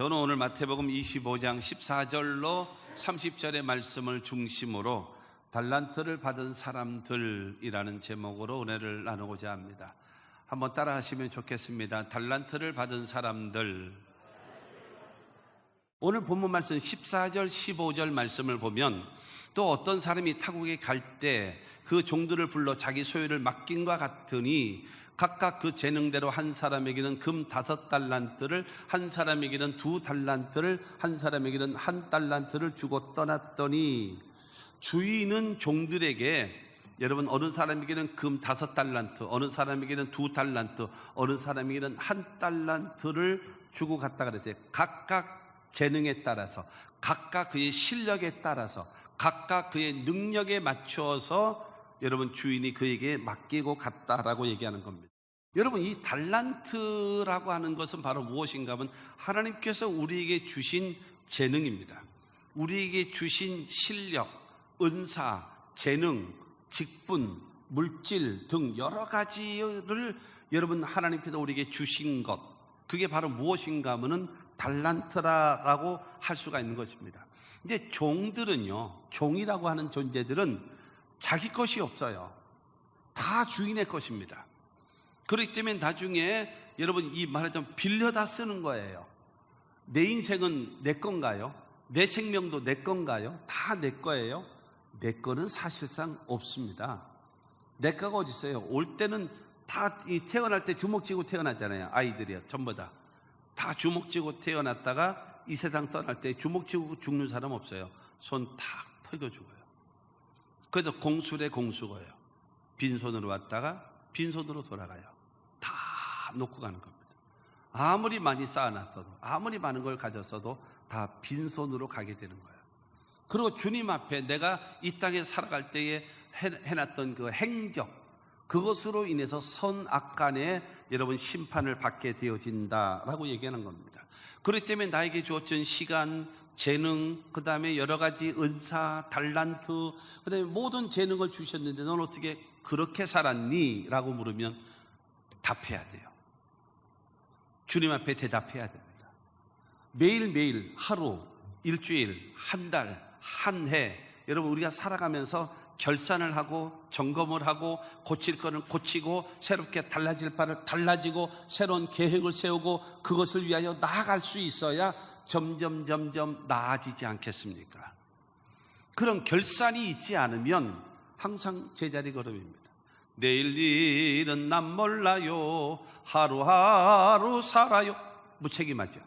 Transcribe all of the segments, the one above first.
저는 오늘 마태복음 25장 14절로 30절의 말씀을 중심으로 달란트를 받은 사람들이라는 제목으로 은혜를 나누고자 합니다. 한번 따라 하시면 좋겠습니다. 달란트를 받은 사람들. 오늘 본문 말씀 14절 15절 말씀을 보면 또 어떤 사람이 타국에 갈 때 그 종들을 불러 자기 소유를 맡긴과 같으니 각각 그 재능대로 한 사람에게는 금 5달란트를, 한 사람에게는 2달란트를, 한 사람에게는 1달란트를 주고 떠났더니 주인은 종들에게, 여러분, 어느 사람에게는 금 5달란트, 어느 사람에게는 2달란트, 어느 사람에게는 1달란트를 주고 갔다 그랬어요. 각각 재능에 따라서, 각각 그의 실력에 따라서, 각각 그의 능력에 맞춰서 여러분 주인이 그에게 맡기고 갔다라고 얘기하는 겁니다. 여러분, 이 달란트라고 하는 것은 바로 무엇인가 하면 하나님께서 우리에게 주신 재능입니다. 우리에게 주신 실력, 은사, 재능, 직분, 물질 등 여러 가지를 여러분 하나님께서 우리에게 주신 것, 그게 바로 무엇인가 하면은 달란트라고 할 수가 있는 것입니다. 근데 종들은요, 종이라고 하는 존재들은 자기 것이 없어요. 다 주인의 것입니다. 그렇기 때문에 나중에 여러분 이 말하자면 빌려다 쓰는 거예요. 내 인생은 내 건가요? 내 생명도 내 건가요? 다 내 거예요? 내 거는 사실상 없습니다. 내 거가 어디 있어요? 올 때는 다 태어날 때 주먹 쥐고 태어나잖아요. 아이들이요, 전부 다 주먹 쥐고 태어났다가 이 세상 떠날 때 주먹 쥐고 죽는 사람 없어요. 손 탁 펴고 죽어요. 그래서 공수래 공수거예요. 빈손으로 왔다가 빈손으로 돌아가요. 다 놓고 가는 겁니다. 아무리 많이 쌓아놨어도, 아무리 많은 걸 가졌어도 다 빈손으로 가게 되는 거예요. 그리고 주님 앞에 내가 이 땅에 살아갈 때에 해놨던 그 행적, 그것으로 인해서 선악간에 여러분 심판을 받게 되어진다라고 얘기하는 겁니다. 그렇기 때문에 나에게 주어진 시간, 재능, 그 다음에 여러 가지 은사, 달란트, 그 다음에 모든 재능을 주셨는데 넌 어떻게 그렇게 살았니? 라고 물으면 답해야 돼요. 주님 앞에 대답해야 됩니다. 매일매일, 하루, 일주일, 한 달, 한 해, 여러분 우리가 살아가면서 결산을 하고 점검을 하고 고칠 거는 고치고 새롭게 달라질 바를 달라지고 새로운 계획을 세우고 그것을 위하여 나아갈 수 있어야 점점 나아지지 않겠습니까? 그런 결산이 있지 않으면 항상 제자리 걸음입니다. 내일 일은 난 몰라요. 하루하루 살아요. 무책임하죠.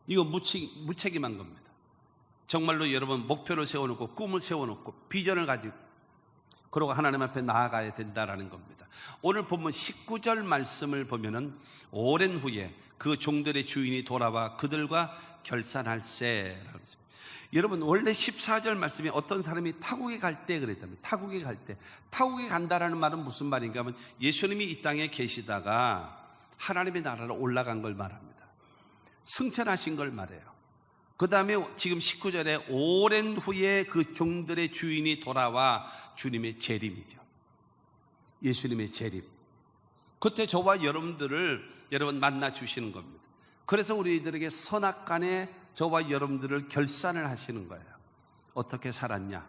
이거 무책임한 겁니다. 정말로 여러분 목표를 세워놓고 꿈을 세워놓고 비전을 가지고 그러고 하나님 앞에 나아가야 된다라는 겁니다. 오늘 본문 19절 말씀을 보면은 오랜 후에 그 종들의 주인이 돌아와 그들과 결산할세라고 했습니다. 여러분 원래 14절 말씀이 어떤 사람이 타국에 갈 때 그랬답니다. 타국에 갈 때, 타국에 간다라는 말은 무슨 말인가 하면 예수님이 이 땅에 계시다가 하나님의 나라로 올라간 걸 말합니다. 승천하신 걸 말해요. 그 다음에 지금 19절에 오랜 후에 그 종들의 주인이 돌아와 주님의 재림이죠. 예수님의 재림. 그때 저와 여러분들을 여러분 만나 주시는 겁니다. 그래서 우리들에게 선악간에 저와 여러분들을 결산을 하시는 거예요. 어떻게 살았냐?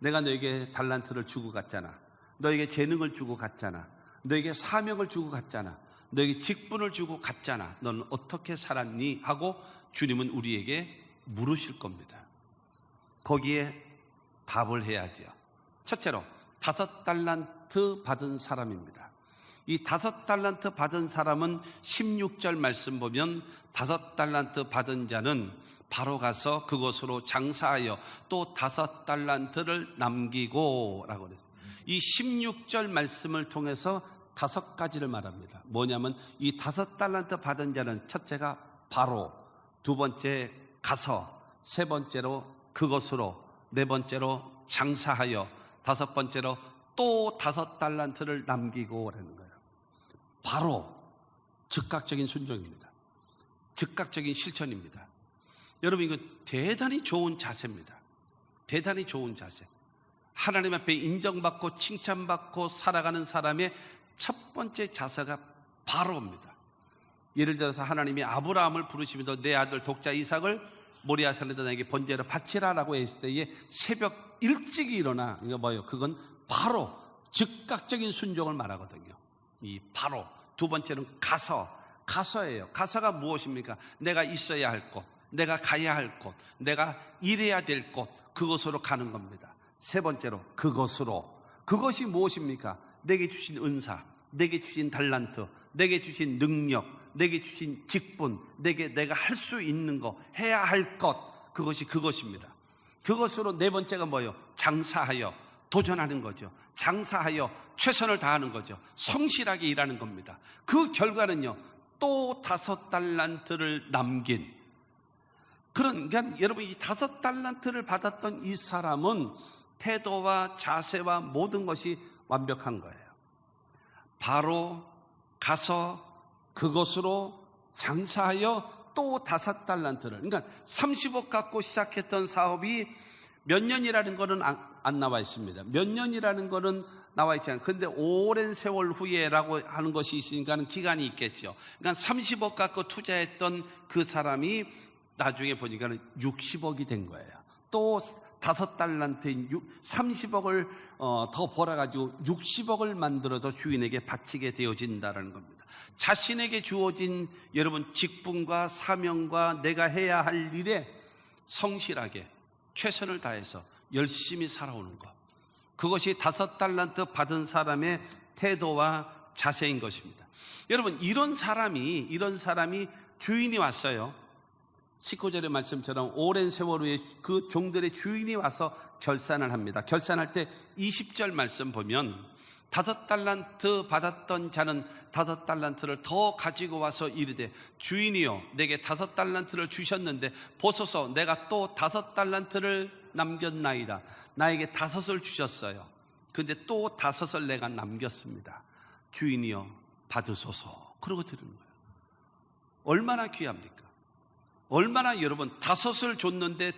내가 너에게 달란트를 주고 갔잖아. 너에게 재능을 주고 갔잖아. 너에게 사명을 주고 갔잖아. 너에게 직분을 주고 갔잖아. 너는 어떻게 살았니? 하고 주님은 우리에게 물으실 겁니다. 거기에 답을 해야죠. 첫째로 5달란트 받은 사람입니다. 이 5달란트 받은 사람은 16절 말씀 보면 5달란트 받은 자는 바로 가서 그것으로 장사하여 또 5달란트를 남기고 라고 그랬어요. 이 16절 말씀을 통해서 5가지를 말합니다. 뭐냐면 이 5달란트 받은 자는 첫째가 바로, 두 번째 가서, 세 번째로 그것으로, 네 번째로 장사하여, 다섯 번째로 또 5달란트를 남기고 라는 거예요. 바로 즉각적인 순종입니다. 즉각적인 실천입니다. 여러분 이거 대단히 좋은 자세입니다. 대단히 좋은 자세. 하나님 앞에 인정받고 칭찬받고 살아가는 사람의 첫 번째 자세가 바로입니다. 예를 들어서 하나님이 아브라함을 부르시면서 내 아들 독자 이삭을 모리아 산에다 나에게 번제로 바치라라고 했을 때에 새벽 일찍이 일어나. 이거 뭐예요? 그건 바로 즉각적인 순종을 말하거든요. 이 바로. 두 번째는 가서예요. 가서가 무엇입니까? 내가 있어야 할 곳, 내가 가야 할 곳, 내가 일해야 될 곳, 그곳으로 가는 겁니다. 세 번째로 그것으로. 그것이 무엇입니까? 내게 주신 은사, 내게 주신 달란트, 내게 주신 능력, 내게 주신 직분, 내가 할 수 있는 거, 해야 할 것, 그것입니다. 그것으로 네 번째가 뭐예요? 장사하여 도전하는 거죠. 장사하여 최선을 다하는 거죠. 성실하게 일하는 겁니다. 그 결과는요, 또 5달란트를 남긴. 그러니까 여러분, 이 5달란트를 받았던 이 사람은 태도와 자세와 모든 것이 완벽한 거예요. 바로 가서 그것으로 장사하여 또 5달란트를. 그러니까 30억 갖고 시작했던 사업이 몇 년이라는 거는 안 나와 있습니다. 몇 년이라는 거는 나와 있지 않아요. 근데 오랜 세월 후에라고 하는 것이 있으니까는 기간이 있겠죠. 그러니까 30억 갖고 투자했던 그 사람이 나중에 보니까는 60억이 된 거예요. 또 5달란트인 30억을 더 벌어가지고 60억을 만들어서 주인에게 바치게 되어진다는 겁니다. 자신에게 주어진 여러분 직분과 사명과 내가 해야 할 일에 성실하게 최선을 다해서 열심히 살아오는 것, 그것이 5달란트 받은 사람의 태도와 자세인 것입니다. 여러분, 이런 사람이 주인이 왔어요. 19절의 말씀처럼 오랜 세월 후에 그 종들의 주인이 와서 결산을 합니다. 결산할 때 20절 말씀 보면 5달란트 받았던 자는 5달란트를 더 가지고 와서 이르되 주인이여 내게 5달란트를 주셨는데 보소서 내가 또 5달란트를 남겼나이다. 나에게 5을 주셨어요. 근데 또 5을 내가 남겼습니다. 주인이여 받으소서. 그러고 드리는 거예요. 얼마나 귀합니까? 얼마나 여러분 5을 줬는데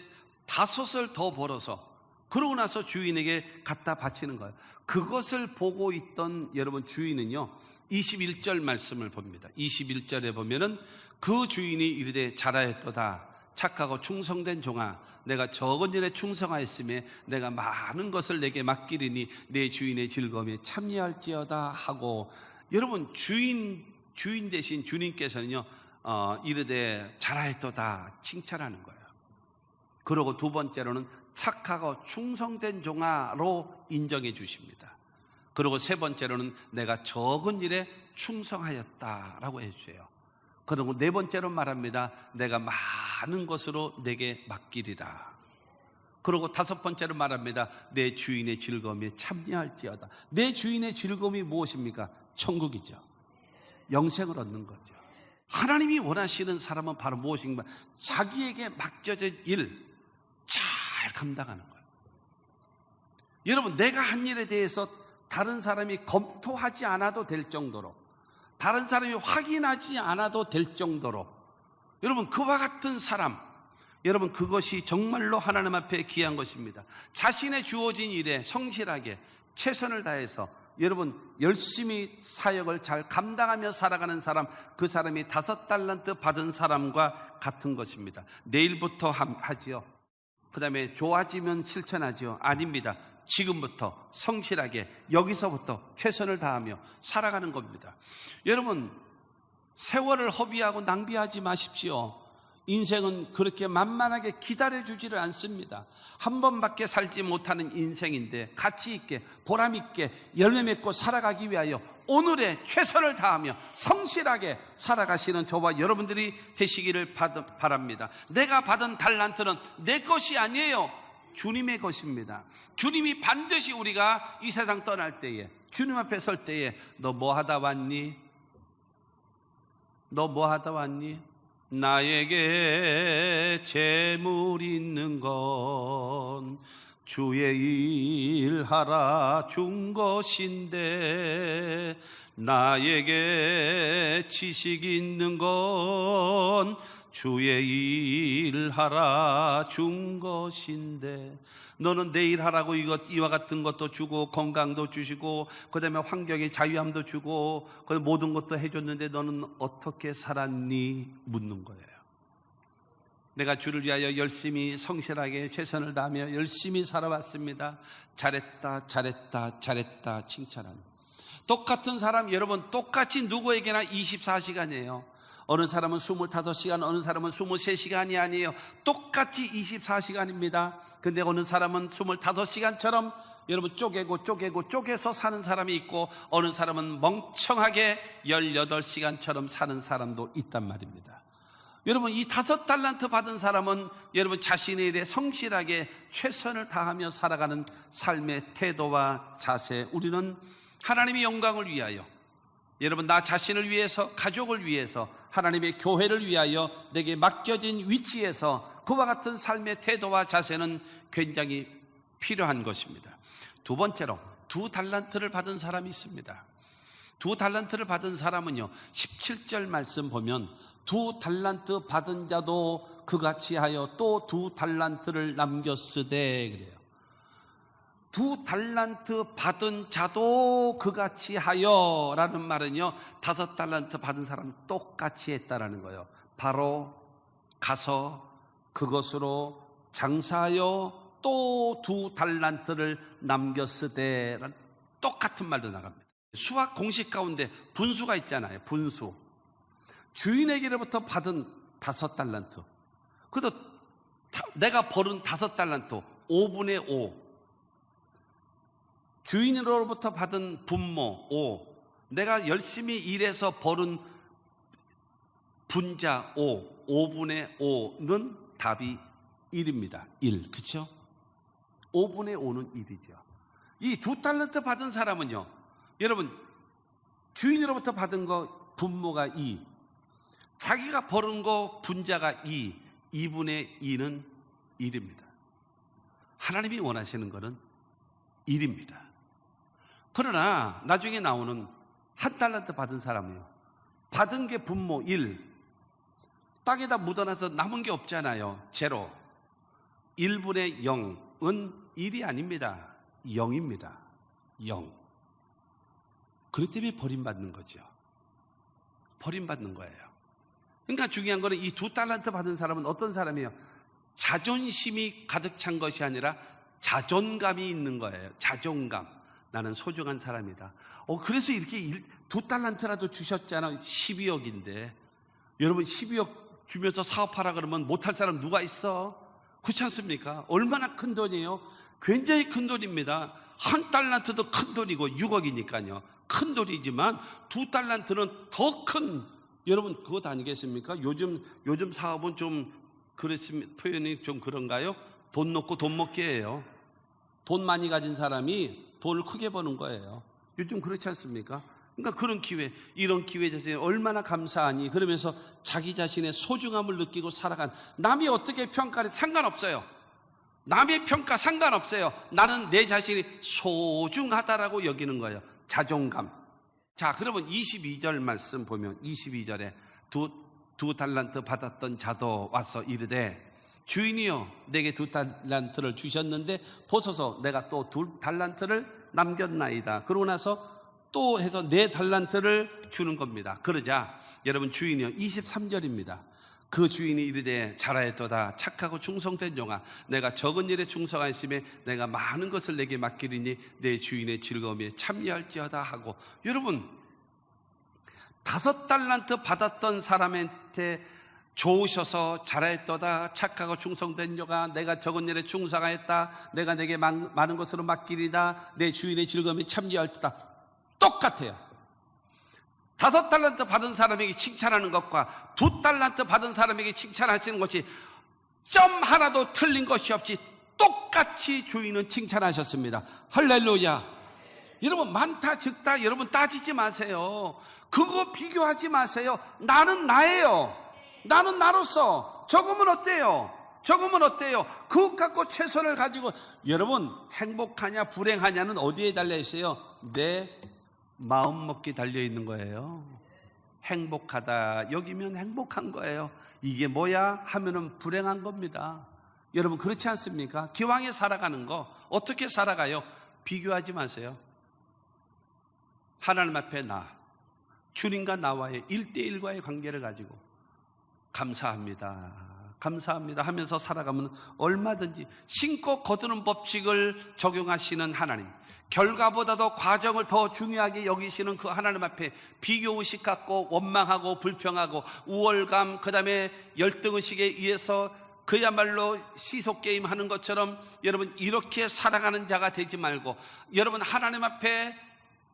5을 더 벌어서 그러고 나서 주인에게 갖다 바치는 거예요. 그것을 보고 있던 여러분 주인은요 21절 말씀을 봅니다. 21절에 보면은 그 주인이 이르되 잘하였도다 착하고 충성된 종아 내가 적은 일에 충성하였으며 내가 많은 것을 내게 맡기리니 내 주인의 즐거움에 참여할지어다 하고, 여러분 주인 대신 주님께서는요 이르되 잘하였도다 칭찬하는 거예요. 그리고 두 번째로는 착하고 충성된 종아로 인정해 주십니다. 그리고 세 번째로는 내가 적은 일에 충성하였다라고 해주세요. 그리고 네 번째로 말합니다. 내가 많은 것으로 내게 맡기리라. 그리고 다섯 번째로 말합니다. 내 주인의 즐거움에 참여할지어다. 내 주인의 즐거움이 무엇입니까? 천국이죠. 영생을 얻는 거죠. 하나님이 원하시는 사람은 바로 무엇인가? 자기에게 맡겨진 일 잘 감당하는 거예요. 여러분, 내가 한 일에 대해서 다른 사람이 검토하지 않아도 될 정도로, 다른 사람이 확인하지 않아도 될 정도로, 여러분 그와 같은 사람, 여러분 그것이 정말로 하나님 앞에 귀한 것입니다. 자신의 주어진 일에 성실하게 최선을 다해서 여러분 열심히 사역을 잘 감당하며 살아가는 사람, 그 사람이 5달란트 받은 사람과 같은 것입니다. 내일부터 하지요. 그 다음에 좋아지면 실천하지요. 아닙니다. 지금부터 성실하게 여기서부터 최선을 다하며 살아가는 겁니다. 여러분 세월을 허비하고 낭비하지 마십시오. 인생은 그렇게 만만하게 기다려주지를 않습니다. 한 번밖에 살지 못하는 인생인데 가치 있게 보람 있게 열매 맺고 살아가기 위하여 오늘의 최선을 다하며 성실하게 살아가시는 저와 여러분들이 되시기를 바랍니다. 내가 받은 달란트는 내 것이 아니에요. 주님의 것입니다. 주님이 반드시 우리가 이 세상 떠날 때에 주님 앞에 설 때에 너 뭐 하다 왔니? 너 뭐 하다 왔니? 나에게 재물 있는 건 주의 일하라 준 것인데 나에게 지식 있는 건 주의 일하라 준 것인데, 너는 내 일하라고 이와 같은 것도 주고 건강도 주시고 그 다음에 환경의 자유함도 주고 그 모든 것도 해줬는데 너는 어떻게 살았니? 묻는 거예요. 내가 주를 위하여 열심히 성실하게 최선을 다하며 열심히 살아왔습니다. 잘했다 잘했다 잘했다 칭찬합니다. 똑같은 사람, 여러분 똑같이 누구에게나 24시간이에요. 어느 사람은 25시간, 어느 사람은 23시간이 아니에요. 똑같이 24시간입니다. 근데 어느 사람은 25시간처럼 여러분 쪼개서 사는 사람이 있고, 어느 사람은 멍청하게 18시간처럼 사는 사람도 있단 말입니다. 여러분, 이 5달란트 받은 사람은 여러분 자신의 일에 성실하게 최선을 다하며 살아가는 삶의 태도와 자세. 우리는 하나님의 영광을 위하여, 여러분 나 자신을 위해서, 가족을 위해서, 하나님의 교회를 위하여 내게 맡겨진 위치에서 그와 같은 삶의 태도와 자세는 굉장히 필요한 것입니다. 두 번째로 2달란트를 받은 사람이 있습니다. 2달란트를 받은 사람은요, 17절 말씀 보면 2달란트 받은 자도 그같이 하여 또 2달란트를 남겼으되 그래요. 2달란트 받은 자도 그같이 하여 라는 말은요, 5달란트 받은 사람 똑같이 했다라는 거예요. 바로 가서 그것으로 장사하여 또 2달란트를 남겼으되 라는 똑같은 말도 나갑니다. 수학 공식 가운데 분수가 있잖아요. 분수. 주인에게로부터 받은 5달란트, 그래도 내가 벌은 5달란트 5분의 5, 주인으로부터 받은 분모 5, 내가 열심히 일해서 벌은 분자 5, 5분의 5는 답이 1입니다. 1, 그렇죠? 5분의 5는 1이죠. 이 2달란트 받은 사람은요, 여러분 주인으로부터 받은 거 분모가 2, 자기가 벌은 거 분자가 2, 2분의 2는 1입니다. 하나님이 원하시는 거는 1입니다. 그러나 나중에 나오는 1달란트 받은 사람이요, 받은 게 분모 1, 땅에다 묻어놔서 남은 게 없잖아요. 제로. 1분의 0은 1이 아닙니다. 0입니다. 0. 그렇기 때문에 버림받는 거죠. 버림받는 거예요. 그러니까 중요한 거는 이 2달란트 받은 사람은 어떤 사람이에요? 자존심이 가득 찬 것이 아니라 자존감이 있는 거예요. 자존감. 나는 소중한 사람이다. 그래서 이렇게 2달란트라도 주셨잖아. 12억인데. 여러분 12억 주면서 사업하라 그러면 못할 사람 누가 있어? 그렇지 않습니까? 얼마나 큰 돈이에요? 굉장히 큰 돈입니다. 1달란트도 큰 돈이고 6억이니까요. 큰 돈이지만 2달란트는 더 큰, 여러분 그것 아니겠습니까? 요즘 사업은 좀 그렇습니다. 표현이 좀 그런가요? 돈 놓고 돈 먹기예요. 돈 많이 가진 사람이 돈을 크게 버는 거예요. 요즘 그렇지 않습니까? 그러니까 그런 기회, 이런 기회에 대해서 얼마나 감사하니, 그러면서 자기 자신의 소중함을 느끼고 살아간, 남이 어떻게 평가를 상관없어요. 남의 평가 상관없어요. 나는 내 자신이 소중하다라고 여기는 거예요. 자존감. 자, 그러면 22절 말씀 보면 22절에 두 달란트 받았던 자도 와서 이르되 주인이여 내게 2달란트를 주셨는데 보소서 내가 또 2달란트를 남겼나이다. 그러고 나서 또 해서 4달란트를 주는 겁니다. 그러자 여러분 주인이요, 23절입니다. 그 주인이 이르되 잘하였도다 착하고 충성된 종아, 내가 적은 일에 충성하였으며 내가 많은 것을 내게 맡기리니 내 주인의 즐거움에 참여할지어다 하고, 여러분 5달란트 받았던 사람한테 좋으셔서 잘하였도다 착하고 충성된 종아, 내가 적은 일에 충성하였다, 내가 내게 많은 것으로 맡기리다, 내 주인의 즐거움에 참여할지어다. 똑같아요. 5달란트 받은 사람에게 칭찬하는 것과 2달란트 받은 사람에게 칭찬하시는 것이 점 하나도 틀린 것이 없이 똑같이 주인은 칭찬하셨습니다. 할렐루야. 여러분 많다 적다 여러분 따지지 마세요. 그거 비교하지 마세요. 나는 나예요. 나는 나로서 적으면 어때요? 적으면 어때요? 그것 갖고 최선을 가지고, 여러분 행복하냐 불행하냐는 어디에 달려 있어요? 내 마음먹기 달려있는 거예요. 행복하다 여기면 행복한 거예요. 이게 뭐야 하면은 불행한 겁니다. 여러분 그렇지 않습니까? 기왕에 살아가는 거 어떻게 살아가요? 비교하지 마세요. 하나님 앞에 주님과 나와의 1대1과의 관계를 가지고 감사합니다, 감사합니다 하면서 살아가면 얼마든지 신고 거두는 법칙을 적용하시는 하나님, 결과보다도 과정을 더 중요하게 여기시는 그 하나님 앞에 비교의식 갖고 원망하고 불평하고 우월감, 그 다음에 열등의식에 의해서 그야말로 시속게임 하는 것처럼 여러분 이렇게 살아가는 자가 되지 말고, 여러분 하나님 앞에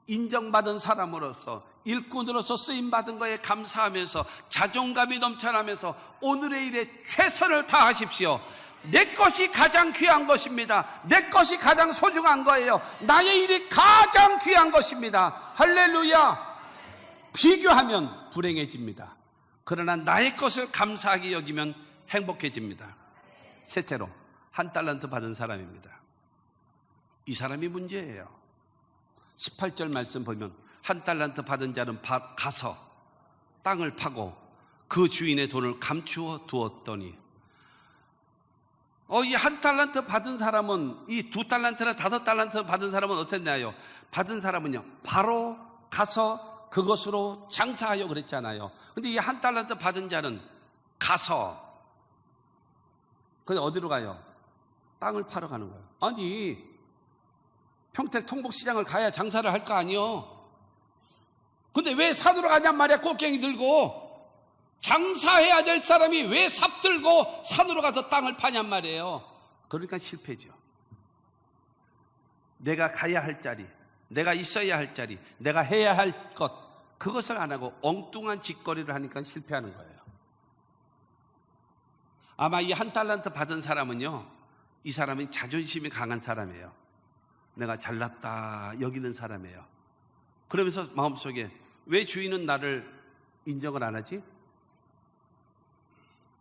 인정받은 사람으로서 일꾼으로서 쓰임받은 거에 감사하면서 자존감이 넘쳐나면서 오늘의 일에 최선을 다하십시오. 내 것이 가장 귀한 것입니다. 내 것이 가장 소중한 거예요. 나의 일이 가장 귀한 것입니다. 할렐루야. 비교하면 불행해집니다. 그러나 나의 것을 감사하게 여기면 행복해집니다. 셋째로 1달란트 받은 사람입니다. 이 사람이 문제예요. 18절 말씀 보면 1달란트 받은 자는 가서 땅을 파고 그 주인의 돈을 감추어 두었더니, 이 1달란트 받은 사람은, 이 2달란트나 5달란트 받은 사람은 어땠나요? 받은 사람은요 바로 가서 그것으로 장사하여 그랬잖아요. 근데 이 1달란트 받은 자는 가서, 근데 어디로 가요? 땅을 파러 가는 거예요. 아니 평택 통복시장을 가야 장사를 할 거 아니요. 근데 왜 산으로 가냔 말이야. 꽃갱이 들고. 장사해야 될 사람이 왜 삽 들고 산으로 가서 땅을 파냔 말이에요. 그러니까 실패죠. 내가 가야 할 자리, 내가 있어야 할 자리, 내가 해야 할 것, 그것을 안 하고 엉뚱한 짓거리를 하니까 실패하는 거예요. 아마 이 1달란트 받은 사람은요, 이 사람은 자존심이 강한 사람이에요. 내가 잘났다 여기는 사람이에요. 그러면서 마음속에 왜 주인은 나를 인정을 안 하지?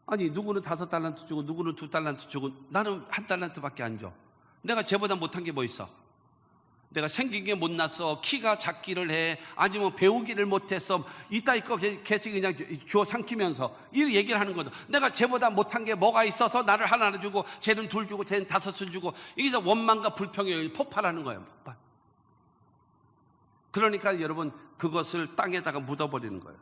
아니 누구는 5달란트 주고 누구는 2달란트 주고 나는 1달란트밖에 안 줘. 내가 쟤보다 못한 게 뭐 있어? 내가 생긴 게 못났어, 키가 작기를 해, 아니면 배우기를 못했어, 이따위 거 계속 그냥 주워 삼키면서 이 얘기를 하는 거죠. 내가 쟤보다 못한 게 뭐가 있어서 나를 하나 주고 쟤는 2 주고 쟤는 5을 주고, 이게 원망과 불평이 폭발하는 거예요. 폭발. 그러니까 여러분 그것을 땅에다가 묻어버리는 거예요.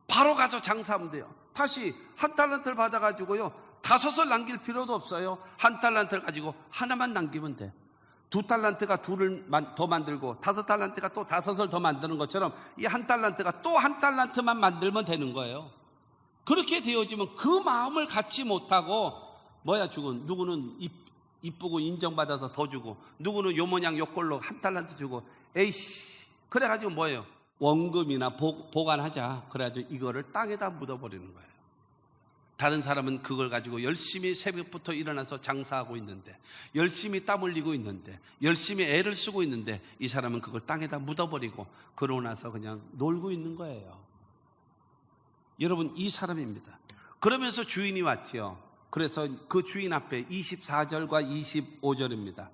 바로 가서 장사하면 돼요. 다시 1달란트를 받아가지고요 5을 남길 필요도 없어요. 1달란트를 가지고 하나만 남기면 돼. 2달란트가 2를 더 만들고 5달란트가 또 5을 더 만드는 것처럼 이 1달란트가 또 1달란트만 만들면 되는 거예요. 그렇게 되어지면 그 마음을 갖지 못하고 죽은 누구는 이쁘고 인정받아서 더 주고 누구는 요 모양 요 꼴로 1달란트 주고, 에이씨 그래가지고 뭐예요? 원금이나 보관하자 그래가지고 이거를 땅에다 묻어버리는 거예요. 다른 사람은 그걸 가지고 열심히 새벽부터 일어나서 장사하고 있는데, 열심히 땀 흘리고 있는데, 열심히 애를 쓰고 있는데, 이 사람은 그걸 땅에다 묻어버리고 그러고 나서 그냥 놀고 있는 거예요. 여러분 이 사람입니다. 그러면서 주인이 왔죠. 그래서 그 주인 앞에 24절과 25절입니다.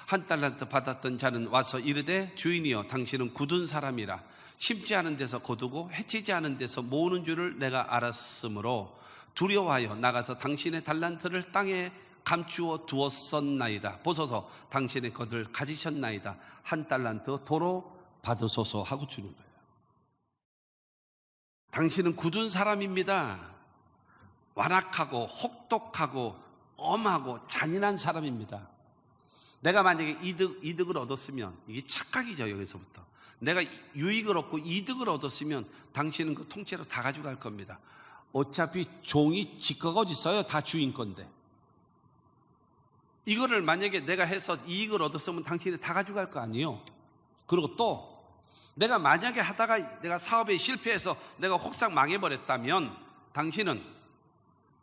1달란트 받았던 자는 와서 이르되 주인이여 당신은 굳은 사람이라 심지 않은 데서 거두고 해치지 않은 데서 모으는 줄을 내가 알았으므로 두려워하여 나가서 당신의 달란트를 땅에 감추어 두었었나이다. 보소서 당신의 것을 가지셨나이다. 1달란트 도로 받으소서 하고 주는 거예요. 당신은 굳은 사람입니다. 완악하고 혹독하고 엄하고 잔인한 사람입니다. 내가 만약에 이득을 얻었으면, 이게 착각이죠. 여기서부터 내가 유익을 얻고 이득을 얻었으면 당신은 그 통째로 다 가져갈 겁니다. 어차피 종이 지거가 어디 있어요? 다 주인 건데. 이거를 만약에 내가 해서 이익을 얻었으면 당신이 다 가져갈 거 아니에요. 그리고 또 내가 만약에 하다가 내가 사업에 실패해서 내가 혹상 망해버렸다면 당신은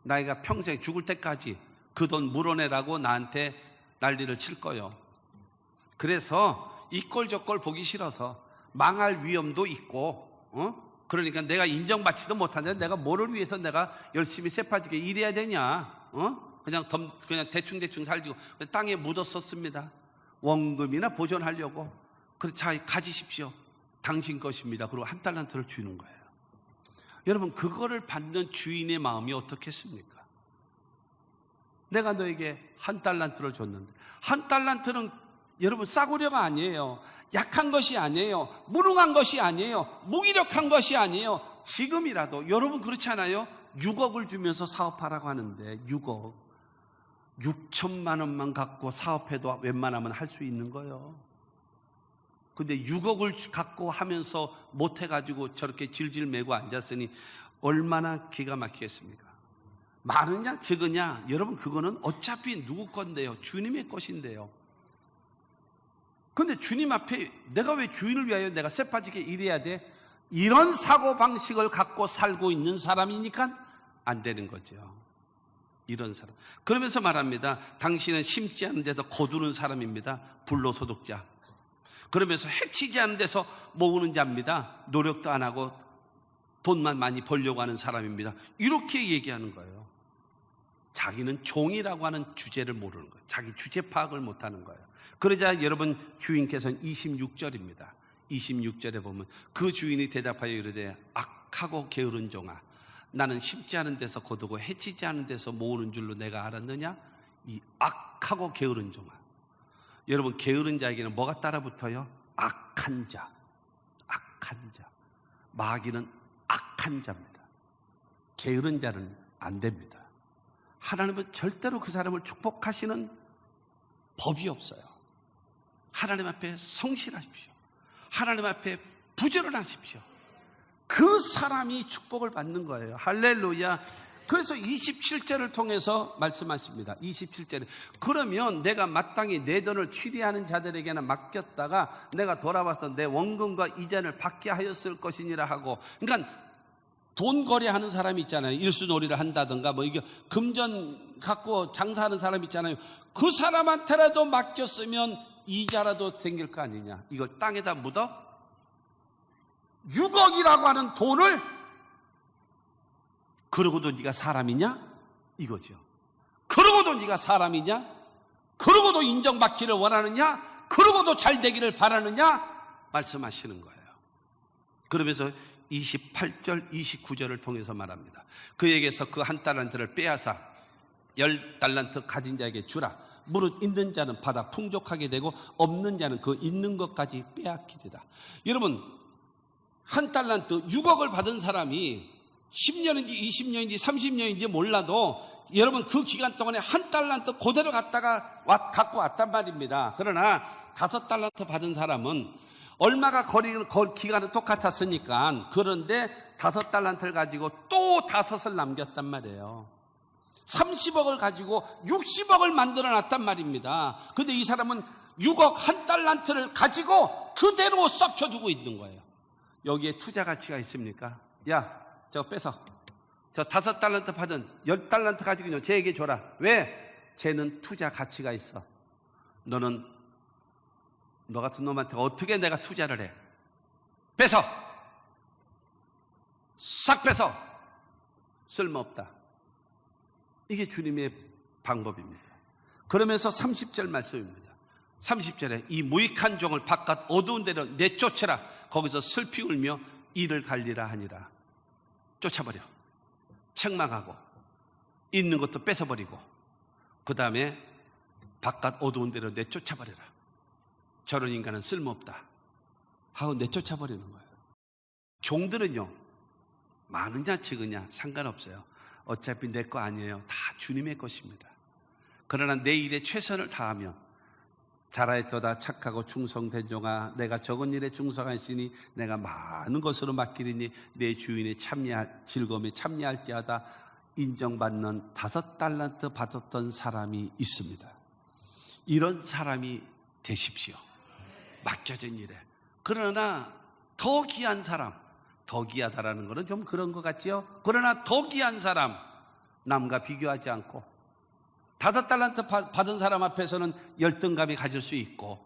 나이가 평생 죽을 때까지 그 돈 물어내라고 나한테 난리를 칠 거예요. 그래서 이 꼴 저 꼴 보기 싫어서 망할 위험도 있고, 그러니까 내가 인정받지도 못하는데 내가 뭐를 위해서 내가 열심히 쇠파지게 일해야 되냐? 그냥 대충 살지고 땅에 묻었었습니다. 원금이나 보존하려고. 그래, 자 가지십시오. 당신 것입니다. 그리고 1달란트를 주는 거예요. 여러분, 그거를 받는 주인의 마음이 어떻겠습니까? 내가 너에게 1달란트를 줬는데, 1달란트는 여러분 싸구려가 아니에요. 약한 것이 아니에요. 무능한 것이 아니에요. 무기력한 것이 아니에요. 지금이라도 여러분 그렇지 않아요? 6억을 주면서 사업하라고 하는데 6억 6천만 원만 갖고 사업해도 웬만하면 할 수 있는 거예요. 근데 6억을 갖고 하면서 못해가지고 저렇게 질질 매고 앉았으니 얼마나 기가 막히겠습니까? 많으냐 적으냐 여러분 그거는 어차피 누구 건데요? 주님의 것인데요. 근데 주님 앞에 내가 왜 주인을 위하여 내가 쇠 빠지게 일해야 돼? 이런 사고방식을 갖고 살고 있는 사람이니까 안 되는 거죠. 이런 사람. 그러면서 말합니다. 당신은 심지 않은 데서 거두는 사람입니다. 불로소득자. 그러면서 해치지 않은 데서 모으는 자입니다. 노력도 안 하고 돈만 많이 벌려고 하는 사람입니다. 이렇게 얘기하는 거예요. 자기는 종이라고 하는 주제를 모르는 거예요. 자기 주제 파악을 못하는 거예요. 그러자 여러분 주인께서는 26절입니다. 26절에 보면 그 주인이 대답하여 이르되 악하고 게으른 종아 나는 심지 않은 데서 거두고 해치지 않은 데서 모으는 줄로 내가 알았느냐? 이 악하고 게으른 종아. 여러분 게으른 자에게는 뭐가 따라붙어요? 악한 자. 악한 자. 마귀는 악한 자입니다. 게으른 자는 안 됩니다. 하나님은 절대로 그 사람을 축복하시는 법이 없어요. 하나님 앞에 성실하십시오. 하나님 앞에 부지런하십시오. 그 사람이 축복을 받는 거예요. 할렐루야. 그래서 27절을 통해서 말씀하십니다. 27절에 그러면 내가 마땅히 내 돈을 취리하는 자들에게나 맡겼다가 내가 돌아와서 내 원금과 이자를 받게 하였을 것이니라 하고, 그러니까 돈 거래하는 사람이 있잖아요. 일수놀이를 한다든가 뭐 이게 금전 갖고 장사하는 사람 있잖아요. 그 사람한테라도 맡겼으면 이자라도 생길 거 아니냐. 이걸 땅에다 묻어 6억이라고 하는 돈을 그러고도 네가 사람이냐? 이거죠. 그러고도 네가 사람이냐? 그러고도 인정받기를 원하느냐? 그러고도 잘 되기를 바라느냐? 말씀하시는 거예요. 그러면서 28절, 29절을 통해서 말합니다. 그에게서 그 1달란트를 빼앗아 10달란트 가진 자에게 주라. 무릇 있는 자는 받아 풍족하게 되고 없는 자는 그 있는 것까지 빼앗기리라. 여러분 1달란트 6억을 받은 사람이 10년인지 20년인지 30년인지 몰라도 여러분 그 기간 동안에 1달란트 그대로 갖다가 갖고 왔단 말입니다. 그러나 5달란트 받은 사람은 얼마가 기간은 똑같았으니까 그런데 5달란트를 가지고 또 5을 남겼단 말이에요. 30억을 가지고 60억을 만들어 놨단 말입니다. 근데 이 사람은 6억 1달란트를 가지고 그대로 썩혀두고 있는 거예요. 여기에 투자 가치가 있습니까? 야, 저거 뺏어. 저 5달란트 받은 10달란트 가지고 쟤에게 줘라. 왜? 쟤는 투자 가치가 있어. 너는 너 같은 놈한테 어떻게 내가 투자를 해? 뺏어. 싹 뺏어. 쓸모없다. 이게 주님의 방법입니다. 그러면서 30절 말씀입니다. 30절에 이 무익한 종을 바깥 어두운 데로 내쫓아라. 거기서 슬피 울며 이를 갈리라 하니라. 쫓아버려. 책망하고 있는 것도 뺏어버리고 그 다음에 바깥 어두운 데로 내쫓아버려라. 저런 인간은 쓸모없다 하고 내쫓아버리는 거예요. 종들은요 많으냐 적으냐 상관없어요. 어차피 내 거 아니에요. 다 주님의 것입니다. 그러나 내 일에 최선을 다하면 잘하였도다 착하고 충성된 종아 내가 적은 일에 충성하시니 내가 많은 것으로 맡기리니 내 주인의 즐거움에 참여할지어다 인정받는 5달란트 받았던 사람이 있습니다. 이런 사람이 되십시오. 맡겨진 일에. 그러나 더 귀한 사람, 더 귀하다라는 것은 좀 그런 것 같지요? 그러나 더 귀한 사람, 남과 비교하지 않고 5달란트 받은 사람 앞에서는 열등감이 가질 수 있고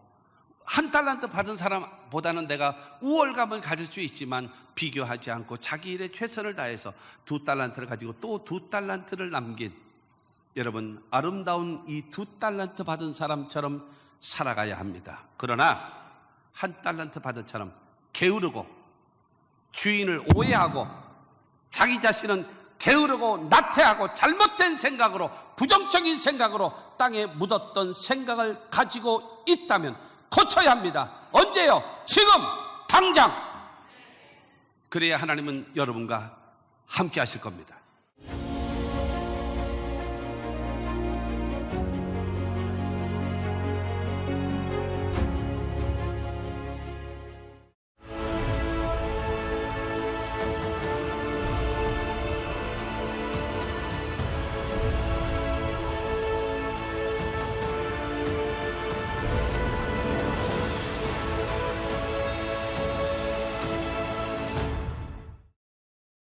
1달란트 받은 사람보다는 내가 우월감을 가질 수 있지만 비교하지 않고 자기 일에 최선을 다해서 2달란트를 가지고 또 2달란트를 남긴 여러분 아름다운 이 2달란트 받은 사람처럼 살아가야 합니다. 그러나 1달란트 받은 처럼 게으르고 주인을 오해하고 자기 자신은 게으르고 나태하고 잘못된 생각으로 부정적인 생각으로 땅에 묻었던 생각을 가지고 있다면 고쳐야 합니다. 언제요? 지금 당장. 그래야 하나님은 여러분과 함께 하실 겁니다.